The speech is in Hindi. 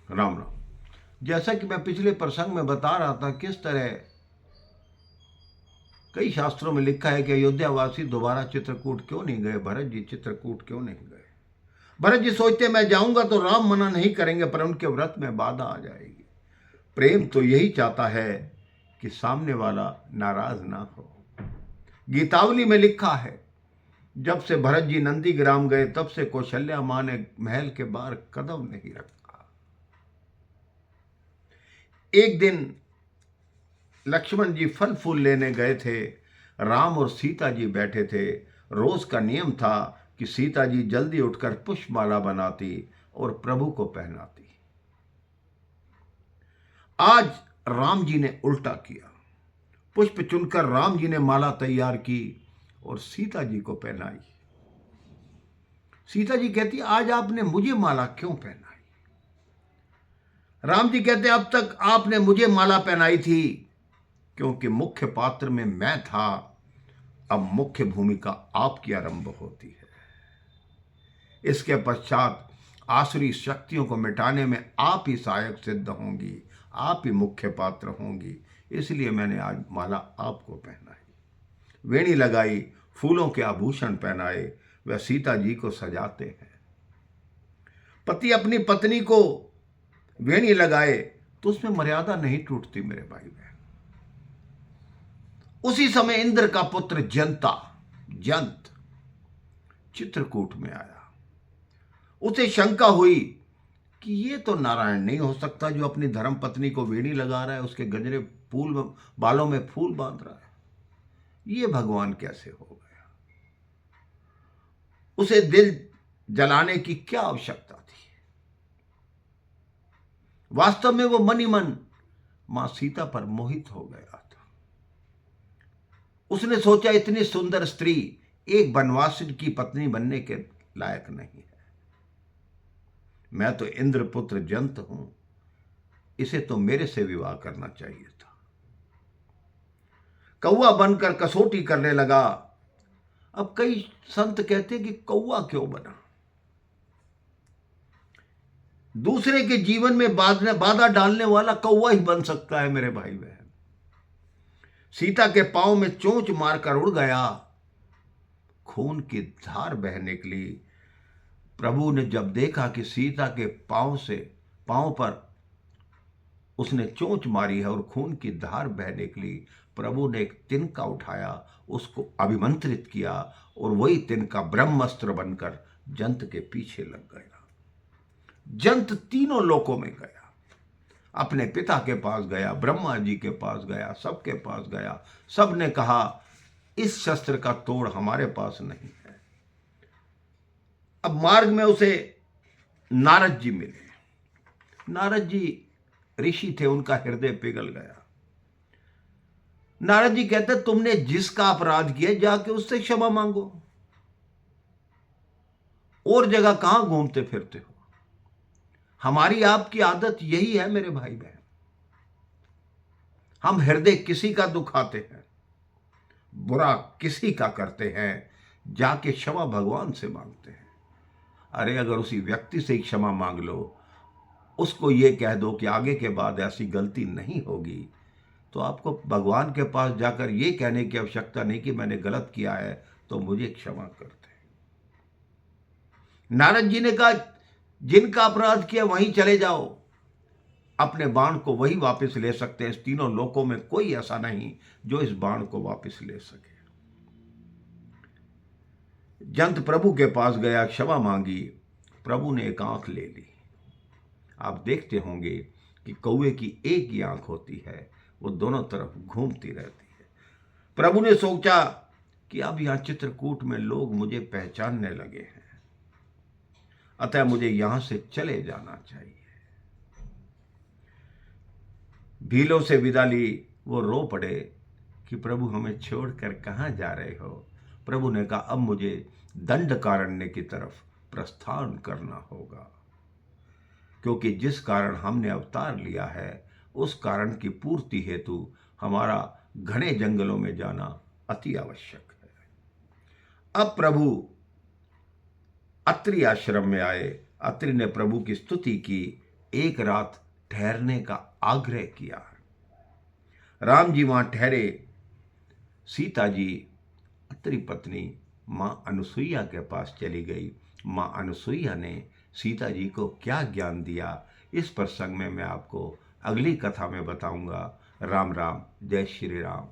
राम राम। जैसा कि मैं पिछले प्रसंग में बता रहा था, किस तरह कई शास्त्रों में लिखा है कि अयोध्यावासी दोबारा चित्रकूट क्यों नहीं गए, भरत जी चित्रकूट क्यों नहीं गए। भरत जी सोचते मैं जाऊंगा तो राम मना नहीं करेंगे, पर उनके व्रत में बाधा आ जाएगी। प्रेम तो यही चाहता है कि सामने वाला नाराज ना हो। गीतावली में लिखा है, जब से भरत जी नंदीग्राम गए तब से कौशल्या मां ने महल के बाहर कदम नहीं रखा। एक दिन लक्ष्मण जी फल फूल लेने गए थे। राम और सीता जी बैठे थे। रोज का नियम था कि सीता जी जल्दी उठकर पुष्पमाला बनाती और प्रभु को पहनाती। आज राम जी ने उल्टा किया। पुष्प चुनकर राम जी ने माला तैयार की और सीता जी को पहनाई। सीता जी कहती, आज आपने मुझे माला क्यों पहनाई? राम जी कहते, अब तक आपने मुझे माला पहनाई थी क्योंकि मुख्य पात्र में मैं था। अब मुख्य भूमिका आपकी आरंभ होती है। इसके पश्चात आसुरी शक्तियों को मिटाने में आप ही सहायक सिद्ध होंगी, आप ही मुख्य पात्र होंगी। इसलिए मैंने आज माला आपको पहनाई, वेणी लगाई, फूलों के आभूषण पहनाए। वह सीता जी को सजाते हैं। पति अपनी पत्नी को वेणी लगाए तो उसमें मर्यादा नहीं टूटती मेरे भाई बहन। उसी समय इंद्र का पुत्र जंत चित्रकूट में आया। उसे शंका हुई कि ये तो नारायण नहीं हो सकता जो अपनी धर्म पत्नी को वेणी लगा रहा है, उसके गजरे फूल बालों में फूल बांध रहा है। ये भगवान कैसे हो गया? उसे दिल जलाने की क्या आवश्यकता थी? वास्तव में वो मन ही मन मां सीता पर मोहित हो गया था। उसने सोचा, इतनी सुंदर स्त्री एक बनवासी की पत्नी बनने के लायक नहीं है। मैं तो इंद्रपुत्र जंत हूं, इसे तो मेरे से विवाह करना चाहिए था। कौवा बनकर कसौटी करने लगा। अब कई संत कहते कि कौवा क्यों बना? दूसरे के जीवन में बाधा डालने वाला कौवा ही बन सकता है मेरे भाई बहन। सीता के पांव में चोंच मारकर उड़ गया। खून की धार बह निकली। प्रभु ने जब देखा कि सीता के पांव पर उसने चोंच मारी है और खून की धार बह निकली, प्रभु ने एक तिनका उठाया, उसको अभिमंत्रित किया और वही तिनका ब्रह्मास्त्र बनकर जंत के पीछे लग गया। जंत तीनों लोकों में गया। अपने पिता के पास गया, ब्रह्मा जी के पास गया, सबके पास गया। सब ने कहा, इस शस्त्र का तोड़ हमारे पास नहीं है। अब मार्ग में उसे नारद जी मिले। नारद जी ऋषि थे, उनका हृदय पिघल गया। नारद जी कहते, तुमने जिसका अपराध किया जाके उससे क्षमा मांगो, और जगह कहां घूमते फिरते हो? हमारी आपकी आदत यही है मेरे भाई बहन। हम हृदय किसी का दुखाते हैं, बुरा किसी का करते हैं, जाके क्षमा भगवान से मांगते हैं। अरे अगर उसी व्यक्ति से क्षमा मांग लो, उसको ये कह दो कि आगे के बाद ऐसी गलती नहीं होगी, तो आपको भगवान के पास जाकर ये कहने की आवश्यकता नहीं कि मैंने गलत किया है तो मुझे क्षमा कर दे। नारद जी ने कहा, जिनका अपराध किया वहीं चले जाओ, अपने बाण को वही वापस ले सकते हैं। इस तीनों लोकों में कोई ऐसा नहीं जो इस बाण को वापस ले सके। जंत प्रभु के पास गया, क्षमा मांगी। प्रभु ने एक आंख ले ली। आप देखते होंगे कि कौवे की एक ही आंख होती है, वो दोनों तरफ घूमती रहती है। प्रभु ने सोचा कि अब यहां चित्रकूट में लोग मुझे पहचानने लगे हैं, अतः मुझे यहां से चले जाना चाहिए। भीलों से विदा ली। वो रो पड़े कि प्रभु हमें छोड़कर कहां जा रहे हो? प्रभु ने कहा, अब मुझे दंडकारण्य की तरफ प्रस्थान करना होगा, क्योंकि जिस कारण हमने अवतार लिया है उस कारण की पूर्ति हेतु हमारा घने जंगलों में जाना अति आवश्यक है। अब प्रभु अत्रि आश्रम में आए। अत्रि ने प्रभु की स्तुति की, एक रात ठहरने का आग्रह किया। राम जी वहां ठहरे। सीता जी अत्री पत्नी मां अनुसुईया के पास चली गई। मां अनुसुईया ने सीता जी को क्या ज्ञान दिया, इस प्रसंग में मैं आपको अगली कथा में बताऊंगा। राम राम, जय श्री राम।